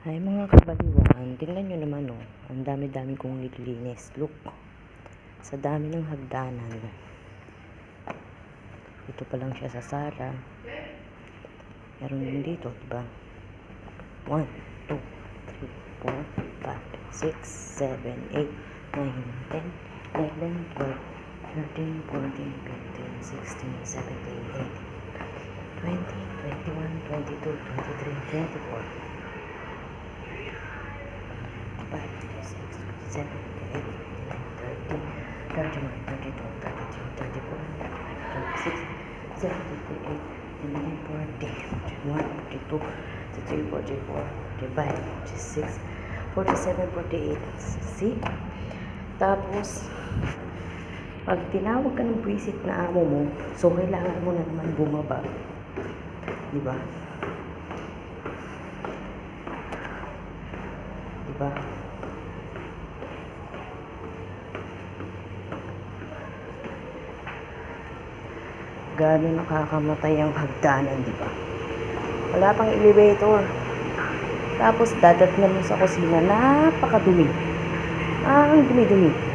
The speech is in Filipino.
Ay mga kabaliwan, tingnan nyo naman oh, ang dami-dami kong nililinis. Look, sa dami ng hagdanan. Ito pa lang siya sa sala. Meron din dito, diba? 1, 2, 3, 4, 5, 6, 7, 8, 9, 10, 11, 12, 13, 14, 15, 16, 17, 18, 20, 21, 22, 23, 24. 5, 6, 7, 8, 9, 30, 31, 32, 33, 34, 35, 36, 37, 38, 39, 40, 41, 42, 43, 44, 45, 46, 47, 48. See? Tapos, pag tinawag ka ng buwisit na amo mo, so kailangan mo na naman bumaba. Diba? Diba? Gaano nakakamatay ang hagdanan, diba? Wala pang elevator. Tapos dadatnan mo sa kusina, napakadumi. Ang dumi-dumi.